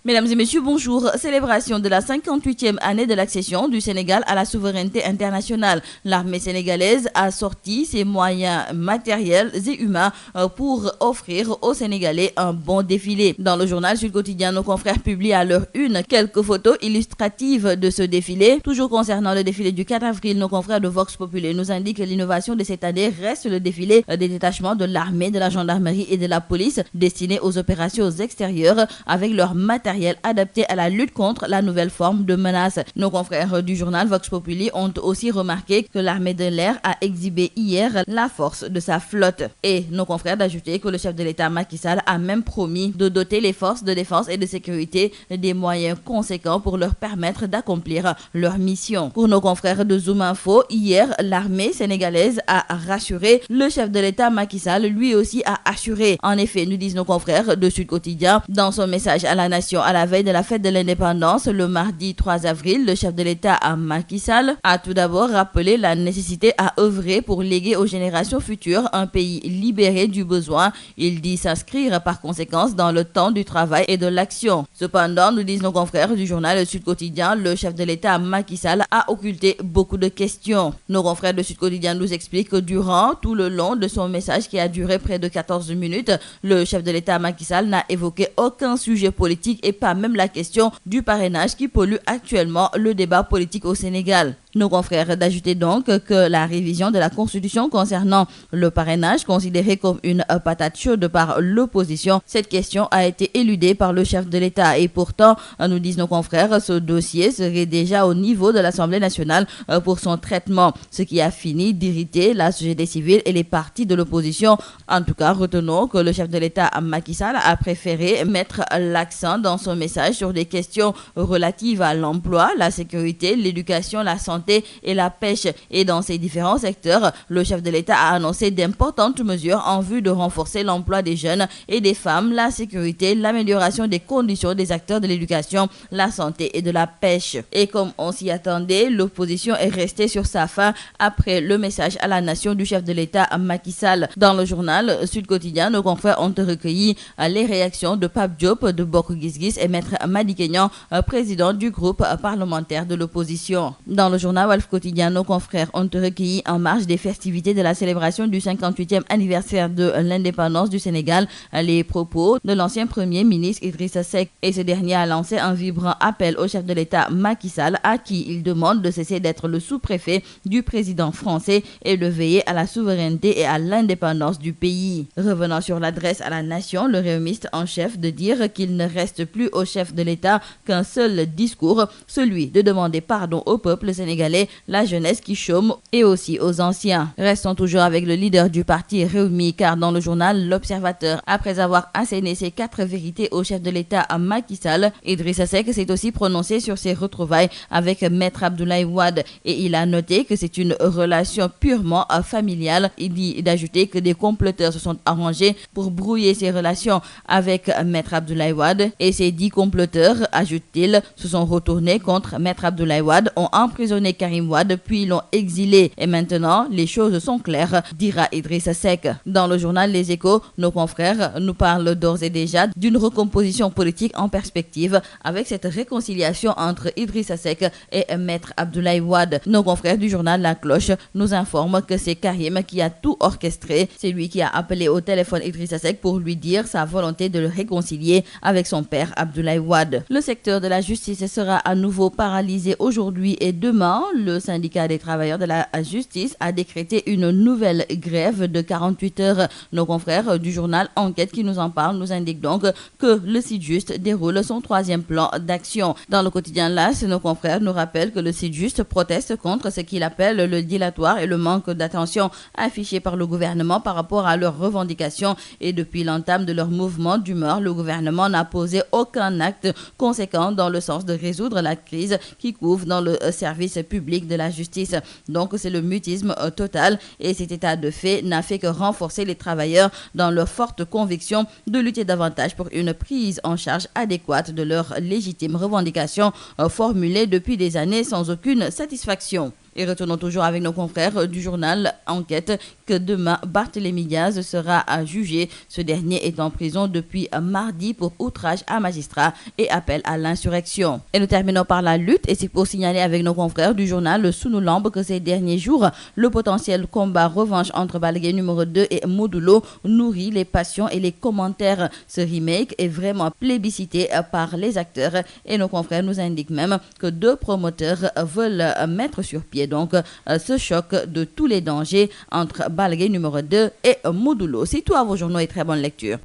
Mesdames et messieurs, bonjour. Célébration de la 58e année de l'accession du Sénégal à la souveraineté internationale. L'armée sénégalaise a sorti ses moyens matériels et humains pour offrir aux Sénégalais un bon défilé. Dans le journal Sud Quotidien, nos confrères publient à leur une quelques photos illustratives de ce défilé. Toujours concernant le défilé du 4 avril, nos confrères de Vox Populi nous indiquent que l'innovation de cette année reste le défilé des détachements de l'armée, de la gendarmerie et de la police destinés aux opérations extérieures avec leur matériel adapté à la lutte contre la nouvelle forme de menace. Nos confrères du journal Vox Populi ont aussi remarqué que l'armée de l'air a exhibé hier la force de sa flotte. Et nos confrères d'ajouter que le chef de l'État Macky Sall a même promis de doter les forces de défense et de sécurité des moyens conséquents pour leur permettre d'accomplir leur mission. Pour nos confrères de Zoom Info, hier, l'armée sénégalaise a rassuré, le chef de l'État Macky Sall lui aussi a assuré. En effet, nous disent nos confrères de Sud Quotidien, dans son message à la nation à la veille de la fête de l'indépendance, le mardi 3 avril, le chef de l'État Macky Sall a tout d'abord rappelé la nécessité à œuvrer pour léguer aux générations futures un pays libéré du besoin. Il dit s'inscrire par conséquence dans le temps du travail et de l'action. Cependant, nous disent nos confrères du journal Sud Quotidien, le chef de l'État Macky Sall a occulté beaucoup de questions. Nos confrères de Sud Quotidien nous expliquent que durant tout le long de son message qui a duré près de 14 minutes, le chef de l'État Macky Sall n'a évoqué aucun sujet politique et pas même la question du parrainage qui pollue actuellement le débat politique au Sénégal. Nos confrères d'ajouter donc que la révision de la Constitution concernant le parrainage, considérée comme une patate chaude par l'opposition, cette question a été éludée par le chef de l'État. Et pourtant, nous disent nos confrères, ce dossier serait déjà au niveau de l'Assemblée nationale pour son traitement, ce qui a fini d'irriter la société civile et les partis de l'opposition. En tout cas, retenons que le chef de l'État Macky Sall a préféré mettre l'accent dans son message sur des questions relatives à l'emploi, la sécurité, l'éducation, la santé et la pêche. Et dans ces différents secteurs, le chef de l'État a annoncé d'importantes mesures en vue de renforcer l'emploi des jeunes et des femmes, la sécurité, l'amélioration des conditions des acteurs de l'éducation, la santé et de la pêche. Et comme on s'y attendait, l'opposition est restée sur sa faim après le message à la nation du chef de l'État Macky Sall. Dans le journal Sud Quotidien, nos confrères ont recueilli les réactions de Pape Diop de Bokk Gis Gis et Maître Madi Kenya, président du groupe parlementaire de l'opposition. Dans le journal Walf Quotidien, nos confrères ont recueilli en marge des festivités de la célébration du 58e anniversaire de l'indépendance du Sénégal les propos de l'ancien premier ministre Idrissa Seck, et ce dernier a lancé un vibrant appel au chef de l'État Macky Sall, à qui il demande de cesser d'être le sous-préfet du président français et de veiller à la souveraineté et à l'indépendance du pays. Revenant sur l'adresse à la nation, le réumiste en chef de dire qu'il ne reste plus au chef de l'État qu'un seul discours, celui de demander pardon au peuple sénégalais, la jeunesse qui chôme et aussi aux anciens. Restons toujours avec le leader du parti Rewmi, car dans le journal L'Observateur, après avoir asséné ses 4 vérités au chef de l'État à Macky Sall, Idrissa Seck s'est aussi prononcé sur ses retrouvailles avec Maître Abdoulaye Wade, et il a noté que c'est une relation purement familiale. Il dit d'ajouter que des comploteurs se sont arrangés pour brouiller ses relations avec Maître Abdoulaye Wade, et ces 10 comploteurs, ajoute-t-il, se sont retournés contre Maître Abdoulaye Wade, ont emprisonné Karim Wade, puis l'ont exilé. Et maintenant, les choses sont claires, dira Idrissa Seck. Dans le journal Les Échos, nos confrères nous parlent d'ores et déjà d'une recomposition politique en perspective avec cette réconciliation entre Idrissa Seck et Maître Abdoulaye Wade. Nos confrères du journal La Cloche nous informent que c'est Karim qui a tout orchestré. C'est lui qui a appelé au téléphone Idrissa Seck pour lui dire sa volonté de le réconcilier avec son père Abdoulaye Wade. Le secteur de la justice sera à nouveau paralysé aujourd'hui et demain. Le syndicat des travailleurs de la justice a décrété une nouvelle grève de 48 heures. Nos confrères du journal Enquête qui nous en parlent nous indiquent donc que le Sytjust déroule son 3e plan d'action. Dans le quotidien LAS, nos confrères nous rappellent que le Sytjust proteste contre ce qu'il appelle le dilatoire et le manque d'attention affiché par le gouvernement par rapport à leurs revendications. Et depuis l'entame de leur mouvement d'humeur, le gouvernement n'a posé aucun acte conséquent dans le sens de résoudre la crise qui couve dans le service public de la justice. Donc c'est le mutisme total, et cet état de fait n'a fait que renforcer les travailleurs dans leur forte conviction de lutter davantage pour une prise en charge adéquate de leurs légitimes revendications formulées depuis des années sans aucune satisfaction. Et retournons toujours avec nos confrères du journal Enquête que puisque demain, Barthélémy Diaz sera jugé. Ce dernier est en prison depuis mardi pour outrage à magistrat et appel à l'insurrection. Et nous terminons par la lutte, et c'est pour signaler avec nos confrères du journal Sunu Lamb que ces derniers jours, le potentiel combat revanche entre Balla Gaye numéro 2 et Modou Lo nourrit les passions et les commentaires. Ce remake est vraiment plébiscité par les acteurs, et nos confrères nous indiquent même que 2 promoteurs veulent mettre sur pied donc ce choc de tous les dangers entre Balla Gaye numéro 2 et Modou Lo. C'est tout à vos journaux et très bonne lecture.